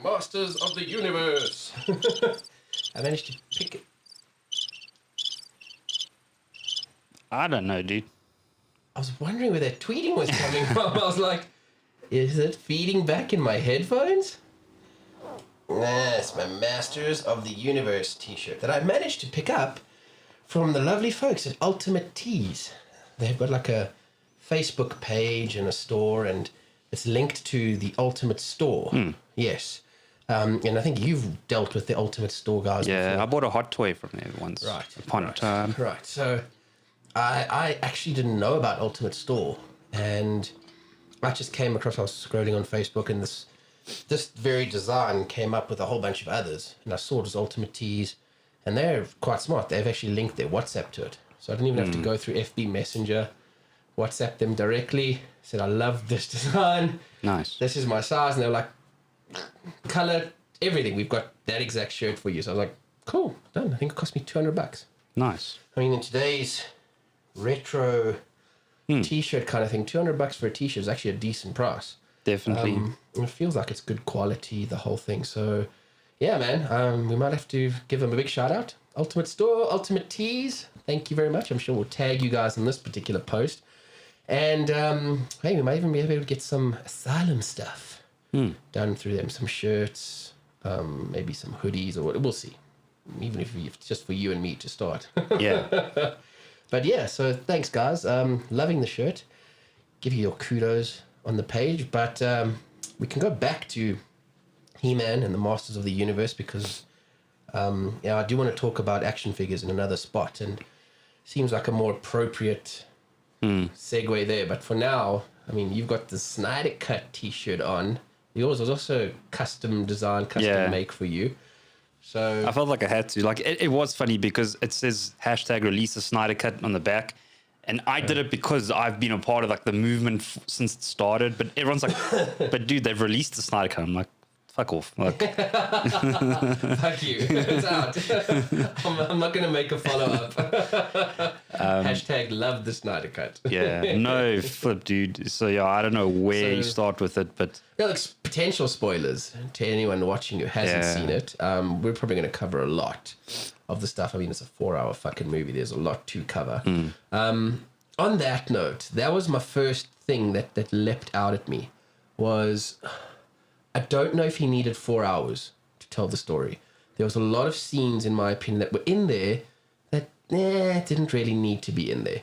my masters of the universe. I managed to pick it. I don't know, dude. I was wondering where that tweeting was coming from. I was like, is it feeding back in my headphones? Nah, it's my Masters of the Universe t-shirt that I managed to pick up from the lovely folks at Ultimate Tees. They've got like a Facebook page and a store, and it's linked to the Ultimate Store. Yes. And I think you've dealt with the Ultimate Store guys before. I bought a hot toy from there once upon a time. Right, so I actually didn't know about Ultimate Store, and I just came across, I was scrolling on Facebook, and this very design came up with a whole bunch of others, and I saw it was Ultimate Tees, and they're quite smart. They've actually linked their WhatsApp to it, so I didn't even have to go through FB Messenger, WhatsApp them directly, said I love this design. Nice. This is my size, and they were like, color, everything. We've got that exact shirt for you. So I was like, cool, done. I think it cost me $200. Nice. I mean, in today's retro t-shirt kind of thing, $200 for a t-shirt is actually a decent price. Definitely. It feels like it's good quality, the whole thing. So, yeah, man, we might have to give them a big shout out. Ultimate Store, Ultimate Tees. Thank you very much. I'm sure we'll tag you guys in this particular post. And, hey, we might even be able to get some Asylum stuff done through them. Some shirts, maybe some hoodies, or what. We'll see. Even if it's just for you and me to start. Yeah. But yeah, so thanks, guys. Loving the shirt. Give you your kudos on the page. But we can go back to He-Man and the Masters of the Universe, because I do want to talk about action figures in another spot, and seems like a more appropriate segue there. But for now, I mean, you've got the Snyder Cut t-shirt on. Yours was also custom design, custom make for you. So I felt like I had to. Like, it was funny because it says #release the Snyder Cut on the back. And I did it because I've been a part of like the movement since it started. But everyone's like, but dude, they've released the Snyder Cut. I'm like, fuck off. Like, fuck you. It's out. I'm not going to make a follow-up. #love the Snyder Cut. Yeah, no flip, dude. So yeah, I don't know where you start with it, but yeah, like potential spoilers to anyone watching who hasn't seen it. We're probably going to cover a lot of the stuff. I mean, it's a 4-hour fucking movie. There's a lot to cover. On that note, that was my first thing that leapt out at me was, I don't know if he needed 4 hours to tell the story. There was a lot of scenes, in my opinion, that were in there that didn't really need to be in there.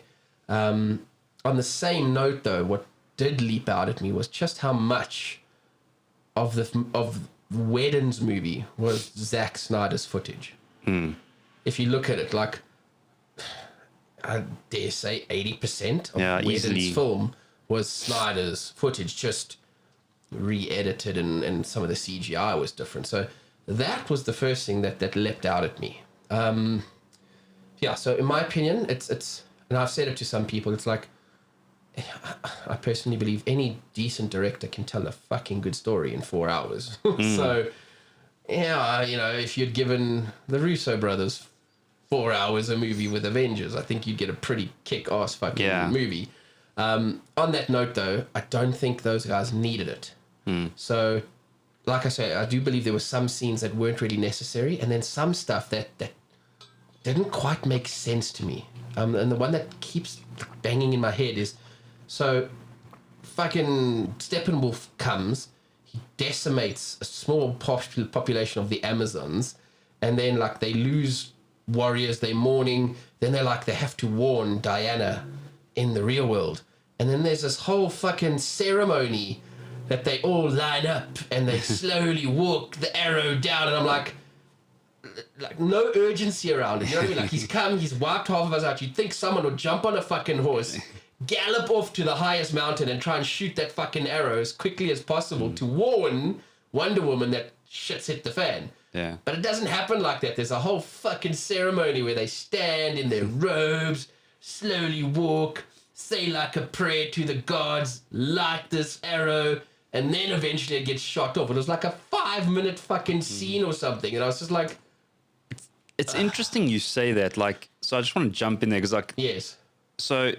On the same note, though, what did leap out at me was just how much of Wedon's movie was Zack Snyder's footage. If you look at it, like, I dare say 80% of Wedon's film was Snyder's footage, just re-edited, and some of the CGI was different. So that was the first thing that leapt out at me. So in my opinion, it's and I've said it to some people, it's like, I personally believe any decent director can tell a fucking good story in 4 hours. So, yeah, you know, if you'd given the Russo brothers 4 hours a movie with Avengers, I think you'd get a pretty kick-ass fucking movie. On that note, though, I don't think those guys needed it. So, like I say, I do believe there were some scenes that weren't really necessary, and then some stuff that didn't quite make sense to me. And the one that keeps banging in my head is, so fucking Steppenwolf comes, he decimates a small population of the Amazons, and then like they lose warriors, they're mourning, then they have to warn Diana in the real world. And then there's this whole fucking ceremony that they all line up and they slowly walk the arrow down, and I'm like no urgency around it. You know what I mean? Like, he's come, he's wiped half of us out. You'd think someone would jump on a fucking horse, gallop off to the highest mountain, and try and shoot that fucking arrow as quickly as possible to warn Wonder Woman that shit's hit the fan. Yeah. But it doesn't happen like that. There's a whole fucking ceremony where they stand in their robes, slowly walk, say like a prayer to the gods, light this arrow, and then eventually it gets shot off. It was like a 5-minute fucking scene or something, and I was just like, it's interesting you say that. Like, so I just want to jump in there because, like, yes. So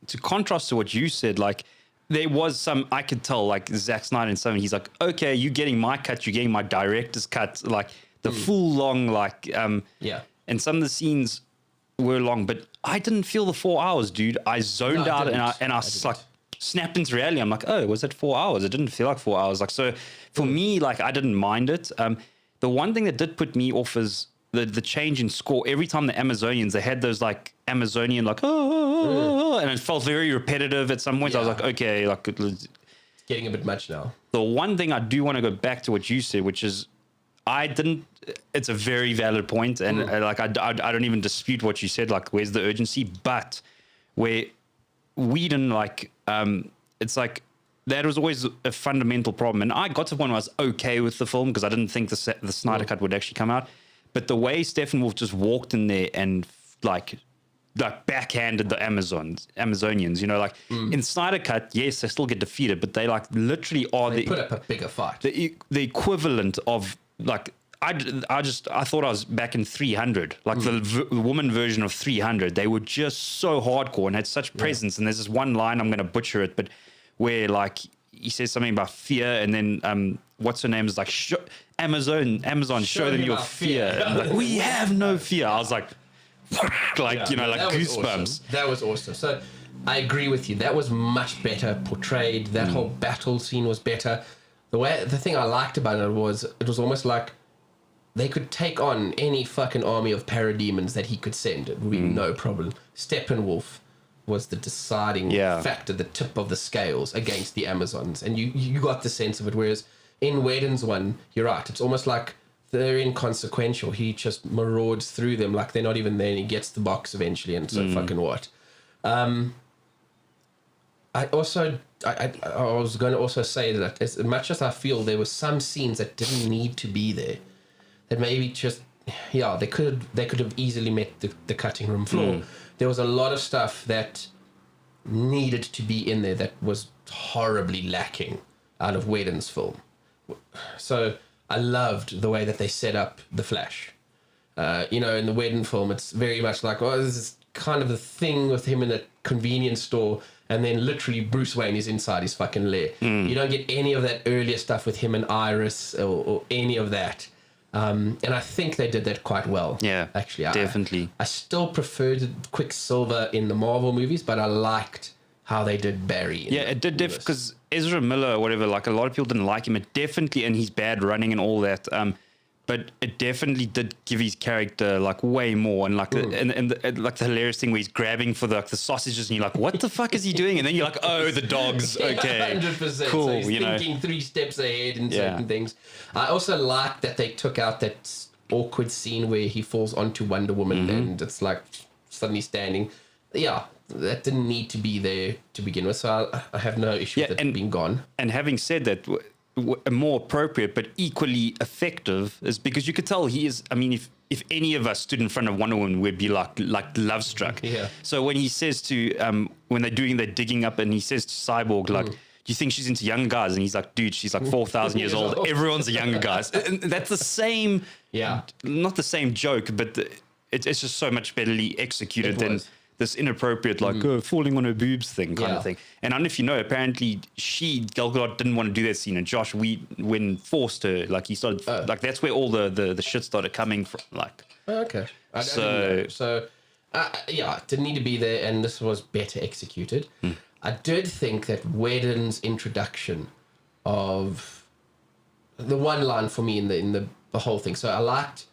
to contrast to what you said, like, there was some, I could tell, like Zack Snyder and something, he's like, okay, you're getting my cut, you're getting my director's cut, like the full long, like, Yeah. and some of the scenes were long, but I didn't feel the 4 hours, dude. I zoned out and I like snapped into reality. I'm like, oh, was it 4 hours? It didn't feel like 4 hours. Like, so for me, like, I didn't mind it. The one thing that did put me off is the change in score. Every time the Amazonians, they had those like Amazonian, like, and it felt very repetitive at some point. I was like, okay, like, It's getting a bit much now. the one thing I do want to go back to what you said, which is it's a very valid point, and like I don't even dispute what you said, like where's the urgency, but where Whedon, like it's like that was always a fundamental problem, and I got to the point where I was okay with the film because I didn't think the Snyder cut would actually come out, but the way Stephen Wolf just walked in there and like backhanded the Amazonians, you know, like in Snyder Cut, yes, they still get defeated, but they like literally are They put up a bigger fight. the equivalent of like I thought I was back in 300, like the woman version of 300. They were just so hardcore and had such presence. And there's this one line, I'm going to butcher it, but where like he says something about fear, and then what's her name is like Amazon, show them your fear. Like, we have no fear. I was like, you know, like goosebumps. Awesome. That was awesome. So I agree with you. That was much better portrayed. That whole battle scene was better. The thing I liked about it was almost like they could take on any fucking army of parademons that he could send. It would be no problem. Steppenwolf was the deciding factor, the tip of the scales against the Amazons. And you got the sense of it. Whereas in Whedon's one, you're right. It's almost like they're inconsequential. He just marauds through them like they're not even there, and he gets the box eventually, and so fucking what. I was going to also say that as much as I feel there were some scenes that didn't need to be there, that maybe just, they could have easily met the cutting room floor. There was a lot of stuff that needed to be in there that was horribly lacking out of Whedon's film. So I loved the way that they set up the Flash. You know, in the Whedon film, it's very much like, this is kind of the thing with him in a convenience store, and then literally Bruce Wayne is inside his fucking lair. You don't get any of that earlier stuff with him and Iris or any of that. And I think they did that quite well. Yeah, actually, definitely. I still preferred Quicksilver in the Marvel movies, but I liked how they did Barry. It did because Ezra Miller or whatever, like a lot of people didn't like him. It definitely, and he's bad running and all that. But it definitely did give his character like way more, and like and like the hilarious thing where he's grabbing for the sausages, and you're like, what the fuck is he doing? And then you're like, oh, the dogs. Okay, 100%. Cool. So he's thinking 3 steps ahead in certain things. I also like that they took out that awkward scene where he falls onto Wonder Woman and it's like suddenly standing. Yeah, that didn't need to be there to begin with. So I have no issue with it being gone. And having said that, more appropriate but equally effective is because you could tell he is. I mean, if any of us stood in front of Wonder Woman, we'd be like love struck. Yeah. So when he says to when they're digging up, and he says to Cyborg like, "Do you think she's into young guys?" And he's like, "Dude, she's like 4,000 years old. Everyone's a younger guy." And that's the same. Yeah. Not the same joke, but it's just so much betterly executed than this inappropriate, like, falling on her boobs thing kind of thing. And I don't know if you know, apparently Gal Gadot didn't want to do that scene, and Josh Wedon forced her. Like, he started, like, that's where all the shit started coming from. Like, okay. I didn't know. It didn't need to be there, and this was better executed. I did think that Whedon's introduction of the one line for me in the whole thing. So I liked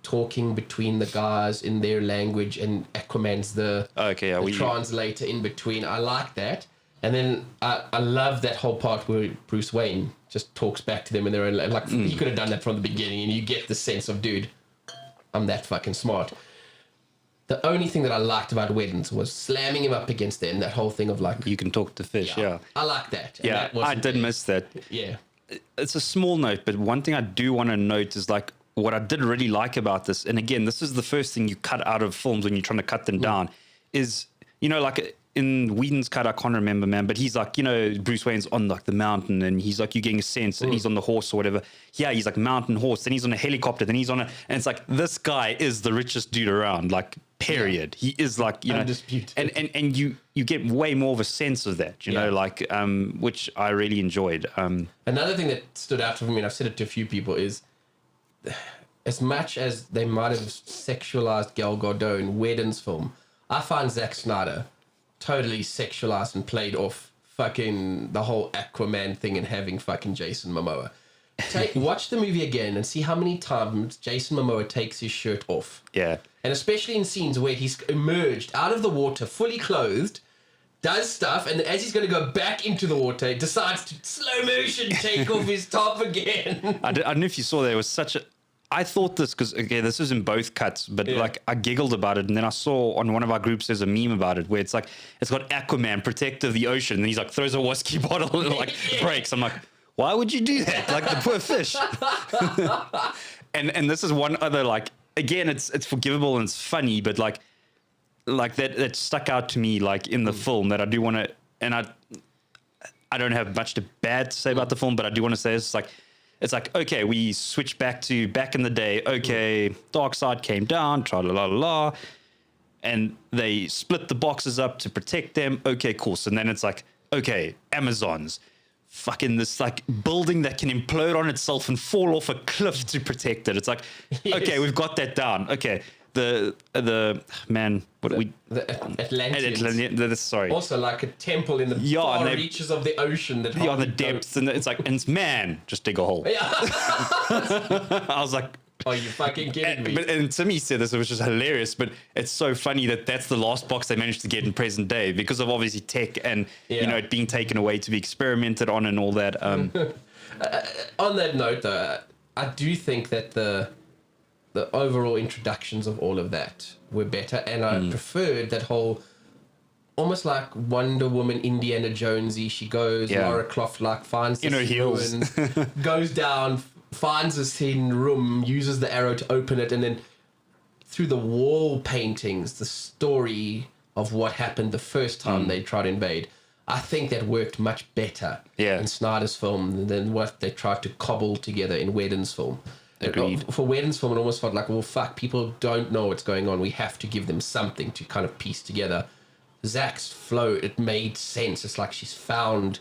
talking between the guys in their language, and Aquaman's the translator in between. I like that. And then I love that whole part where Bruce Wayne just talks back to them in their own like he could have done that from the beginning, and you get the sense of, dude, I'm that fucking smart. The only thing that I liked about Whedon's was slamming him up against there, and that whole thing of like, you can talk to fish. I like that. And that I did miss that. It's a small note, but one thing I do want to note is like, what I did really like about this, and again, this is the first thing you cut out of films when you're trying to cut them down, is, you know, like in Whedon's cut, I can't remember, man, but he's like, you know, Bruce Wayne's on like the mountain, and he's like, you're getting a sense, and he's on the horse or whatever. Yeah, he's like mountain horse, then he's on a helicopter, then he's on and it's like, this guy is the richest dude around, like period. He is like, you know, Undisputed. and you get way more of a sense of that, you know, like, which I really enjoyed. Another thing that stood out for me, and I've said it to a few people, is as much as they might have sexualized Gal Gadot in Wedon's film, I find Zack Snyder totally sexualized and played off fucking the whole Aquaman thing and having fucking Jason Momoa. Watch the movie again and see how many times Jason Momoa takes his shirt off. Yeah. And especially in scenes where he's emerged out of the water, fully clothed, does stuff, and as he's going to go back into the water, he decides to slow motion take off his top again. I don't know if you saw there was such a... I thought this, because, again, this was in both cuts, but, like, I giggled about it, and then I saw on one of our groups there's a meme about it, where it's like, it's got Aquaman, protector of the ocean, and he's like, throws a whiskey bottle and, like, breaks. I'm like, why would you do that? Like, the poor fish. and this is one other, like, again, it's forgivable and it's funny, but, like that stuck out to me, like, in the film, that I do want to, and I don't have much bad to say about the film, but I do want to say it's like, okay, we switch back in the day. Okay, Darkseid came down, tra-la-la-la-la, and they split the boxes up to protect them. Okay, cool. So then it's like, okay, Amazons, fucking this, like, building that can implode on itself and fall off a cliff to protect it. It's like, okay, we've got that down. Okay, the Atlanteans. Sorry. Also, like a temple in the far reaches of the ocean. That on the depths, and it's like, and it's just dig a hole. Yeah. I was like, are you fucking kidding me? And Timmy said this, which is hilarious, but it's so funny that that's the last box they managed to get in present day because of obviously tech and, you know, it being taken away to be experimented on and all that. On that note, though, I do think that the overall introductions of all of that were better, and I preferred that whole almost like Wonder Woman, Indiana Jonesy. She goes, Lara Croft, like, finds this ruin, goes down, finds this hidden room, uses the arrow to open it, and then through the wall paintings, the story of what happened the first time they tried to invade. I think that worked much better in Snyder's film than what they tried to cobble together in Wedon's film. Agreed. For Wedon's film, it almost felt like, well, fuck, people don't know what's going on. We have to give them something to kind of piece together. Zach's flow, it made sense. It's like she's found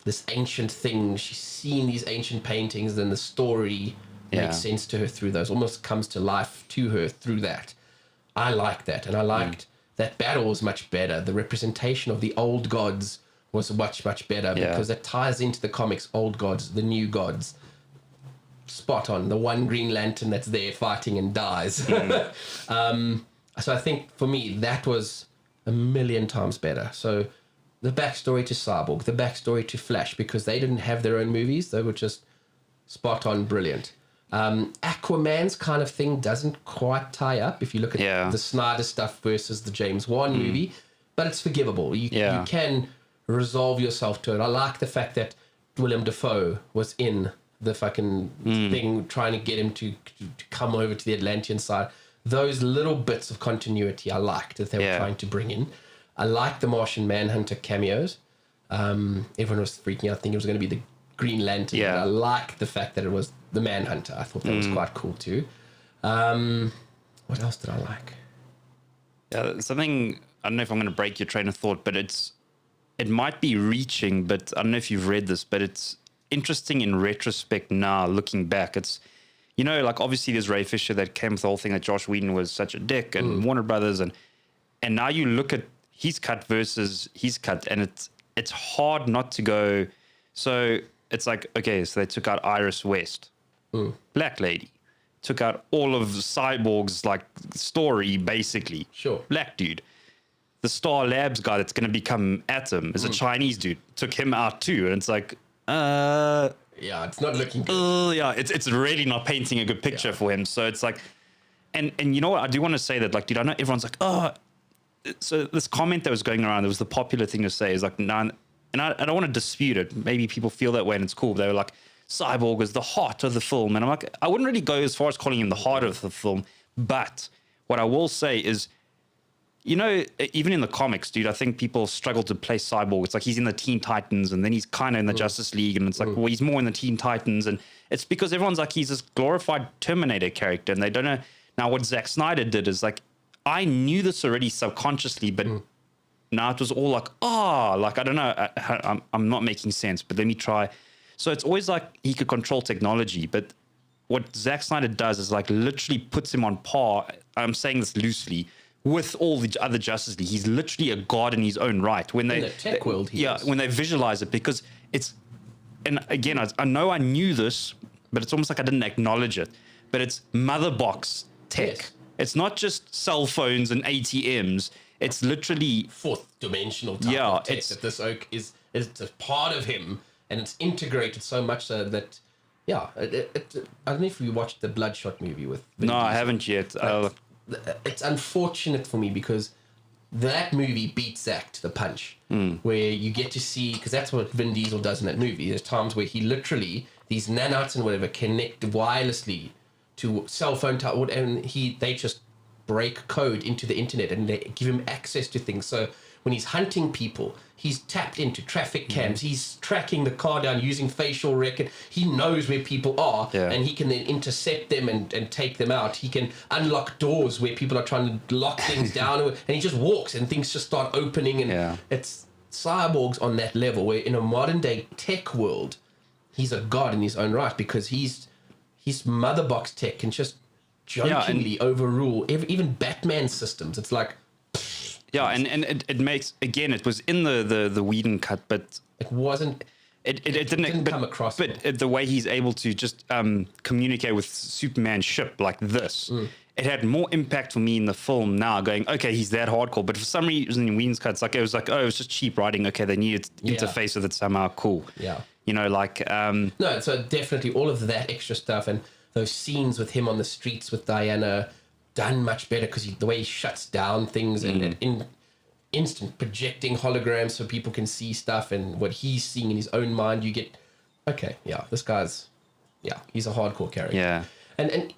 this ancient thing. She's seen these ancient paintings, and the story makes sense to her through those. Almost comes to life to her through that. I like that, and I liked that battle was much better. The representation of the old gods was much, much better because that ties into the comics, old gods, the new gods. Spot on. The one Green Lantern that's there fighting and dies. So I think for me that was a million times better. So the backstory to Cyborg, the backstory to Flash, because they didn't have their own movies, they were just spot on, brilliant. Aquaman's kind of thing doesn't quite tie up if you look at the Snyder stuff versus the James Wan movie, but it's forgivable. You can resolve yourself to it. I like the fact that Willem Dafoe was in the fucking thing, trying to get him to come over to the Atlantean side. Those little bits of continuity I liked that they were trying to bring in. I liked the Martian Manhunter cameos. Everyone was freaking out, thinking it was going to be the Green Lantern. But I liked the fact that it was the Manhunter. I thought that was quite cool too. What else did I like? Something, I don't know if I'm going to break your train of thought, but it might be reaching, but I don't know if you've read this, but it's interesting in retrospect now, looking back. It's, you know, like, obviously there's Ray Fisher that came with the whole thing that Josh Wedon was such a dick, and Warner Brothers, and now you look at his cut versus his cut, and it's hard not to go. So it's like, okay, so they took out Iris West, black lady, took out all of Cyborg's, like, story, basically. Sure. Black dude. The Star Labs guy that's going to become Atom is a Chinese dude. Took him out too, and it's like, it's not looking good. It's really not painting a good picture for him. So it's like, and you know what? I do want to say that, like, dude, I know everyone's like, so this comment that was going around, it was the popular thing to say, is like, no, and I don't want to dispute it. Maybe people feel that way and it's cool. They were like, Cyborg is the heart of the film. And I'm like, I wouldn't really go as far as calling him the heart of the film. But what I will say is, you know, even in the comics, dude, I think people struggle to play Cyborg. It's like he's in the Teen Titans, and then he's kind of in the Justice League, and it's like, well, he's more in the Teen Titans, and it's because everyone's like, he's this glorified Terminator character, and they don't know. Now, what Zack Snyder did is, like, I knew this already subconsciously, but now it was all like, like, I don't know, I'm not making sense, but let me try. So it's always like he could control technology, but what Zack Snyder does is like literally puts him on par. I'm saying this loosely with all the other Justice League. He's literally a god in his own right. When in the tech world, when they visualize it, because it's, and again, I know I knew this, but it's almost like I didn't acknowledge it. But it's mother box tech. Yes. It's not just cell phones and ATMs. It's literally fourth dimensional type of tech that this oak is a part of him, and it's integrated so much so that I don't know if you watched the Bloodshot movie with Vin Diesel. I haven't yet. It's unfortunate for me because that movie beats Zack to the punch, where you get to see, because that's what Vin Diesel does in that movie. There's times where he literally, these nanites and whatever, connect wirelessly to cell phone and they just break code into the internet and they give him access to things. So when he's hunting people, he's tapped into traffic cams. He's tracking the car down using facial record. He knows where people are, and he can then intercept them and take them out. He can unlock doors where people are trying to lock things down, and he just walks and things just start opening. And it's Cyborg's on that level where in a modern day tech world, he's a god in his own right, because his mother box tech can just jokingly overrule even Batman's systems. It's like, and it makes, again, it was in the Whedon cut, but it wasn't. It didn't come across. But the way he's able to just communicate with Superman's ship like this, it had more impact for me in the film now, going, okay, he's that hardcore. But for some reason in Whedon's cut, it was like, oh, it was just cheap writing. Okay, they needed to interface with it somehow. Cool. Yeah. You know, like... No, so definitely all of that extra stuff and those scenes with him on the streets with Diana done much better, because the way he shuts down things and in instant projecting holograms so people can see stuff and what he's seeing in his own mind, you get, okay, this guy's, he's a hardcore character. Yeah. And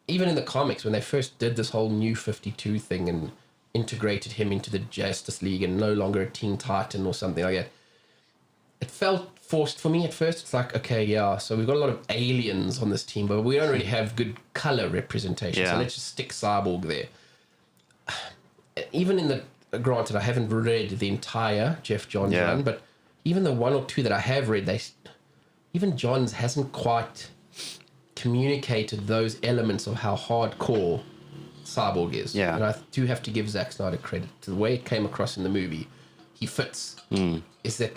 even in the comics, when they first did this whole New 52 thing and integrated him into the Justice League and no longer a Teen Titan or something like that, it felt forced for me at first. It's like, okay, so we've got a lot of aliens on this team, but we don't really have good color representation. So let's just stick Cyborg there. Even in the, granted, I haven't read the entire Jeff Johns run, but even the one or two that I have read, even Johns hasn't quite communicated those elements of how hardcore Cyborg is. Yeah. And I do have to give Zack Snyder credit to the way it came across in the movie. He fits. Is that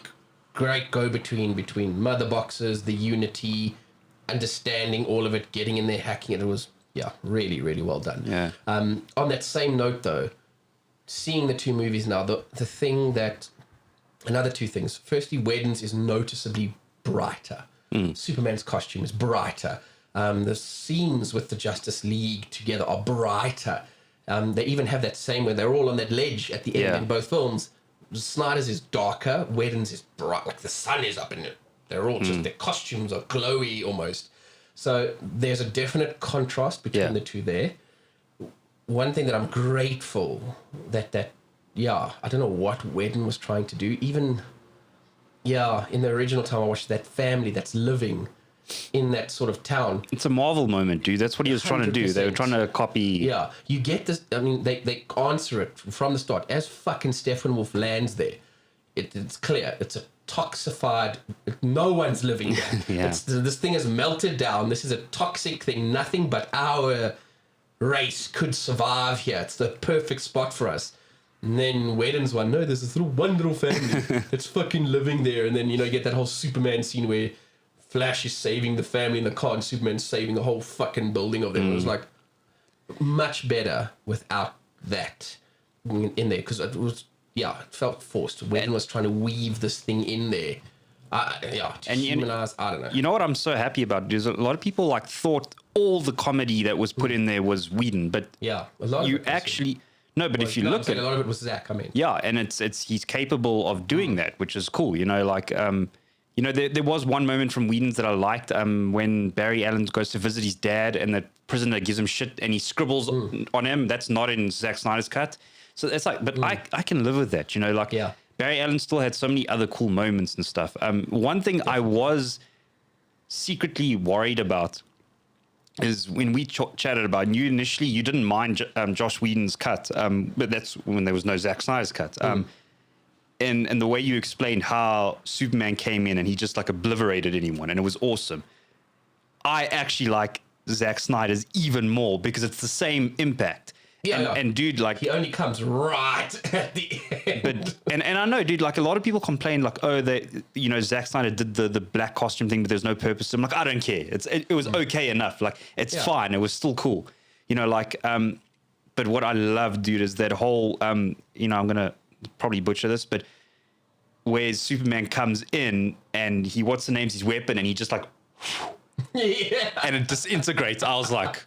great go-between mother boxes, the unity, understanding all of it, getting in there, hacking it. It was, really, really well done. Yeah. On that same note, though, seeing the two movies now, the thing that... Another two things. Firstly, Wedon's is noticeably brighter. Superman's costume is brighter. The scenes with the Justice League together are brighter. They even have that same where they're all on that ledge at the end in both films. Snyder's is darker, Wedon's is bright, like the sun is up in it. They're all just, their costumes are glowy almost. So there's a definite contrast between the two there. One thing that I'm grateful that I don't know what Wedon was trying to do. Even, in the original time I watched that family that's living in that sort of town. It's a Marvel moment, dude. That's what he was trying to do. They were trying to copy... Yeah, you get this... I mean, they answer it from the start. As fucking Steppenwolf lands there, it's clear. It's a toxified... No one's living there. This thing has melted down. This is a toxic thing. Nothing but our race could survive here. It's the perfect spot for us. And then Wedon's one, no, there's this one little family that's fucking living there. And then, you get that whole Superman scene where Flash is saving the family in the car and Superman's saving the whole fucking building of them. It was like much better without that in there, because it was, it felt forced. Wedon was trying to weave this thing in there. To humanize, I don't know. You know what I'm so happy about? Is a lot of people thought all the comedy that was put in there was Whedon, but a lot you of it actually... No, but if you look at a lot of it was Zack, and it's he's capable of doing that, which is cool. There was one moment from Whedon's that I liked when Barry Allen goes to visit his dad and the prisoner gives him shit and he scribbles on him. That's not in Zack Snyder's cut. So it's like, but I can live with that, Barry Allen still had so many other cool moments and stuff. One thing I was secretly worried about is when we chatted about you initially, you didn't mind Josh Whedon's cut, but that's when there was no Zack Snyder's cut. And the way you explained how Superman came in and he just like obliterated anyone, and it was awesome. I actually like Zack Snyder's even more because it's the same impact. Yeah, and dude, like he only comes right at the end. But and I know, dude, like a lot of people complain, like, oh, they, you know, Zack Snyder did the black costume thing, but there's no purpose. I'm like, I don't care. It was okay enough. Like, it's fine. It was still cool. You know, like, but what I love, dude, is that whole, you know, I'm gonna probably butcher this, but where Superman comes in and he what's the name's his weapon and he just like. And it disintegrates. I was like,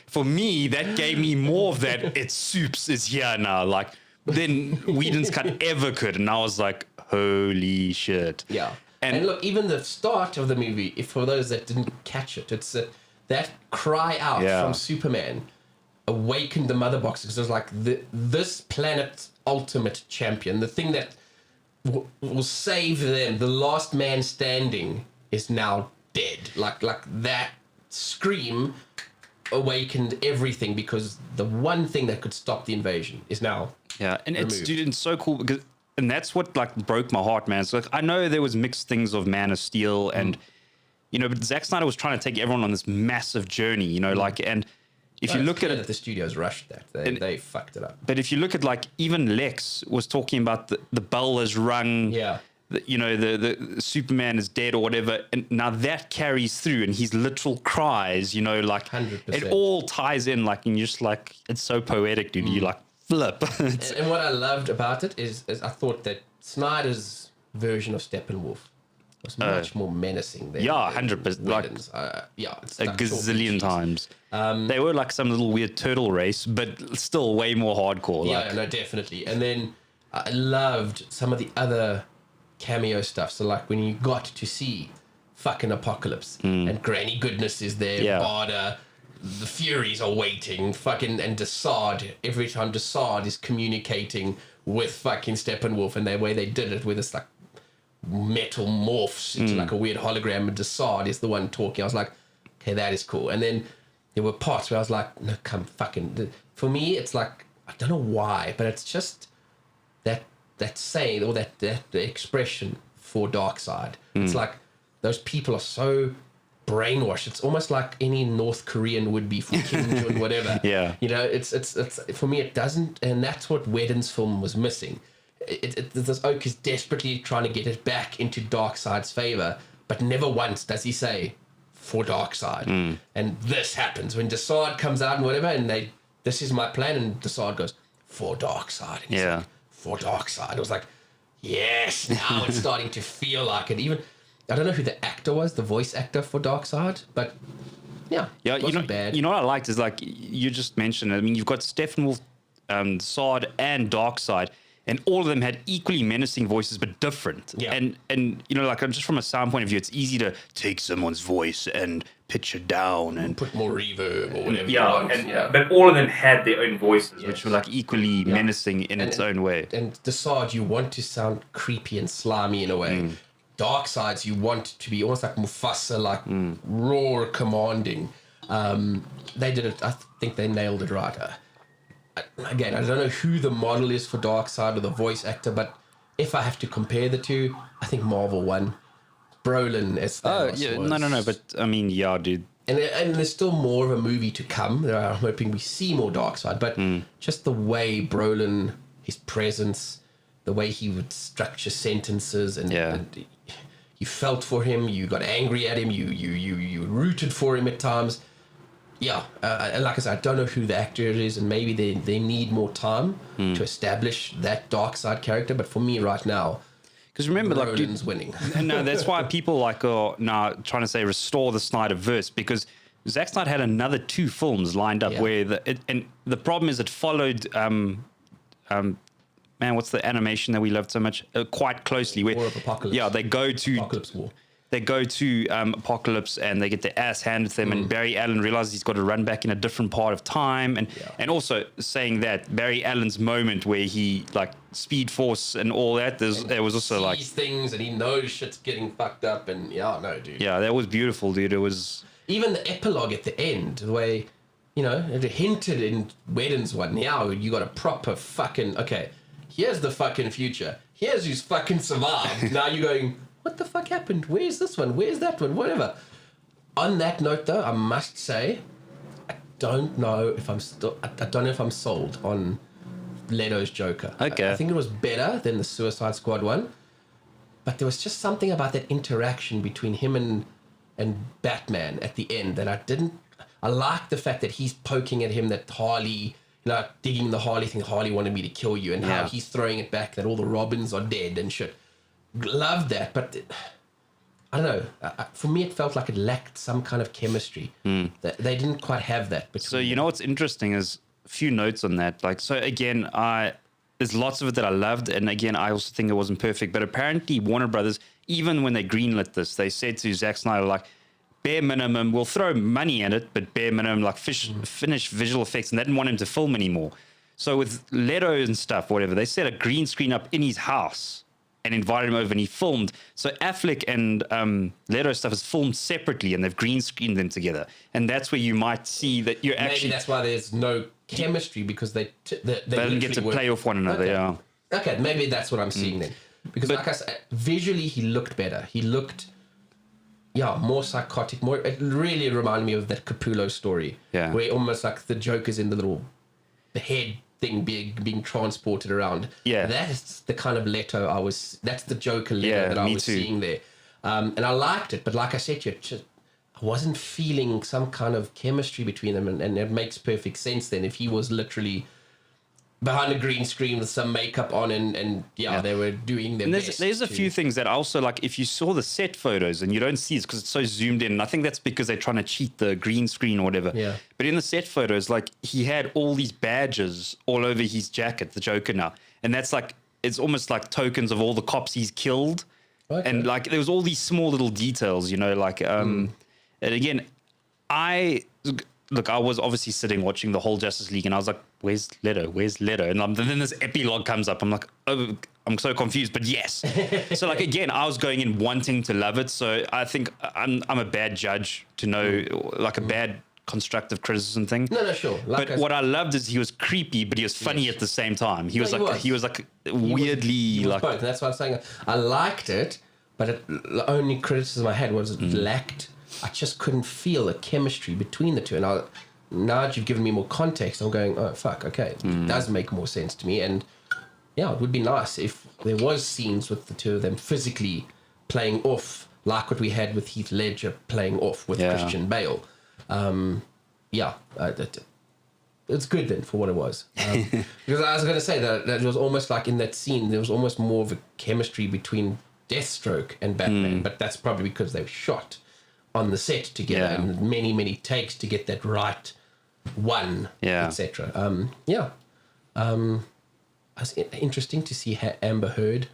for me, that gave me more of that. It's Soups is here now, like than Whedon's cut ever could, and I was like, holy shit. Yeah, and look, even the start of the movie, if for those that didn't catch it, it's that cry out from Superman awakened the mother box because it was like this planet's ultimate champion, the thing that will save them, the last man standing, is now dead. Like that scream awakened everything because the one thing that could stop the invasion is now and removed. It's so cool because, and that's what like broke my heart, man. So like, I know there was mixed things of Man of Steel and you know, but Zack Snyder was trying to take everyone on this massive journey, you know, like, and if you look at it, the studios rushed that they fucked it up. But if you look at like even Lex was talking about the bell has rung, you know, the Superman is dead or whatever, and now that carries through, and his literal cries, you know, like 100%. It all ties in, like, and you're just like, it's so poetic, dude. You like flip. And what I loved about it is I thought that Snyder's version of Steppenwolf was much more menacing than 100%, like it's a gazillion times. They were like some little weird turtle race, but still way more hardcore. Yeah, no, definitely. And then I loved some of the other cameo stuff. So like when you got to see fucking Apocalypse and Granny Goodness is there, Barda, the Furies are waiting, fucking, and Desaad, every time Desaad is communicating with fucking Steppenwolf, and the way they did it with this like metal morphs into like a weird hologram, and Desaad is the one talking. I was like, okay, that is cool. And then there were parts where I was like, no, come fucking, for me it's like, I don't know why, but it's just that saying, or that expression for Darkseid. It's like those people are so brainwashed. It's almost like any North Korean would be for Kim Jong whatever. You know, it's for me it doesn't, and that's what Whedon's film was missing. This Oak is desperately trying to get it back into Darkseid's favor, but never once does he say for Darkseid. And this happens when Desaad comes out and whatever, and this is my plan, and Desaad goes for Darkseid. And he's like, for Darkseid. I was like, yes, now it's starting to feel like it. Even I don't know who the actor was, the voice actor for Darkseid, but it wasn't bad. You know what I liked is like you just mentioned. I mean, you've got Steppenwolf, Desaad, and Darkseid, and all of them had equally menacing voices, but different. And you know, like just from a sound point of view, it's easy to take someone's voice and pitch it down and put more reverb or whatever. But all of them had their own voices, which were like equally menacing in its own way. And Desaad, you want to sound creepy and slimy in a way. Darkseid's, you want to be almost like Mufasa, like raw, commanding. They did it. I think they nailed it right. Again, I don't know who the model is for Darkseid or the voice actor, but if I have to compare the two, I think Marvel won. Brolin as Thanos was. No, but I mean, dude. And there's still more of a movie to come. I'm hoping we see more Darkseid, but just the way Brolin, his presence, the way he would structure sentences, and you felt for him, you got angry at him, you rooted for him at times. And like I said, I don't know who the actor is, and maybe they need more time to establish that Darkseid character. But for me right now, because remember, Brolin's winning. No, that's why people like are now trying to say restore the Snyderverse, because Zack Snyder had another 2 films lined up where and the problem is it followed what's the animation that we loved so much? Quite closely. War of Apocalypse. Yeah, they go to Apocalypse War. They go to Apocalypse and they get their ass handed to them, and Barry Allen realizes he's got to run back in a different part of time, and also saying that Barry Allen's moment where he like Speed Force and all that, there was also like things, and he knows shit's getting fucked up, and dude. Yeah, that was beautiful, dude. It was. even the epilogue at the end, the way, you know, it hinted in Wedon's one. Now you got a proper fucking, okay, here's the fucking future. Here's who's fucking survived. Now you're going, what the fuck happened? Where's this one? Where's that one? Whatever. On that note, though, I must say, I don't know if I'm sold on Leto's Joker. Okay. I think it was better than the Suicide Squad one, but there was just something about that interaction between him and Batman at the end that I like the fact that he's poking at him, that Harley, you know, digging the Harley thing, Harley wanted me to kill you, and how he's throwing it back, that all the Robins are dead and shit. Love that, but I don't know. For me, it felt like it lacked some kind of chemistry. That they didn't quite have that. So you know what's interesting is a few notes on that. Like, so again, there's lots of it that I loved, and again, I also think it wasn't perfect. But apparently, Warner Brothers, even when they greenlit this, they said to Zack Snyder, like, bare minimum, we'll throw money at it, but bare minimum, like, finish visual effects, and they didn't want him to film anymore. So with Leto and stuff, whatever, they set a green screen up in his house and invited him over, and he filmed. So Affleck and Leto stuff is filmed separately, and they've green screened them together. And that's where you might see that you're actually... Maybe that's why there's no chemistry, because they didn't get to play off one another, yeah. Okay, maybe that's what I'm seeing then. Because like I said, visually he looked better. He looked, more psychotic. It really reminded me of that Capullo story. Yeah. Where almost like the Joker's in the head thing being transported around. Yeah. That's the kind of Leto that's the Joker Leto that I was seeing there. And I liked it, but like I said, I wasn't feeling some kind of chemistry between them, and it makes perfect sense then if he was literally behind a green screen with some makeup on and they were doing their best. There's a few things that also, like, if you saw the set photos and you don't see it because it's so zoomed in, and I think that's because they're trying to cheat the green screen or whatever. Yeah. But in the set photos, like, he had all these badges all over his jacket, the Joker now. And that's like, it's almost like tokens of all the cops he's killed. Okay. And like, there was all these small little details, you know, like, and again, I was obviously sitting watching the whole Justice League, and I was like, where's Leto? Where's Leto? And then this epilogue comes up. I'm like, oh, I'm so confused, but yes. So like, again, I was going in wanting to love it. So I think I'm a bad judge to know, like a bad constructive criticism thing. No, sure. But what I loved is he was creepy, but he was funny at the same time. He was weirdly like both. That's what I'm saying. I liked it, but the only criticism I had was it lacked. I just couldn't feel a chemistry between the two. And now that you've given me more context, I'm going, oh, fuck, okay. It does make more sense to me. And, it would be nice if there was scenes with the two of them physically playing off, like what we had with Heath Ledger playing off with Christian Bale. It's good then for what it was. Because I was going to say that it was almost like in that scene, there was almost more of a chemistry between Deathstroke and Batman. But that's probably because they were shot on the set together and many, many takes to get that right one, etc. It's interesting to see Amber Heard.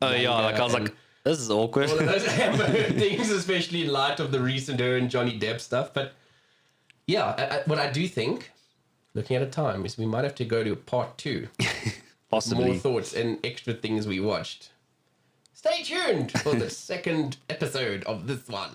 Oh, I was like, this is awkward. One of those Amber Heard things, especially in light of the recent her and Johnny Depp stuff. But what I do think, looking at a time, is we might have to go to part 2. Possibly. More thoughts and extra things we watched. Stay tuned for the second episode of this one.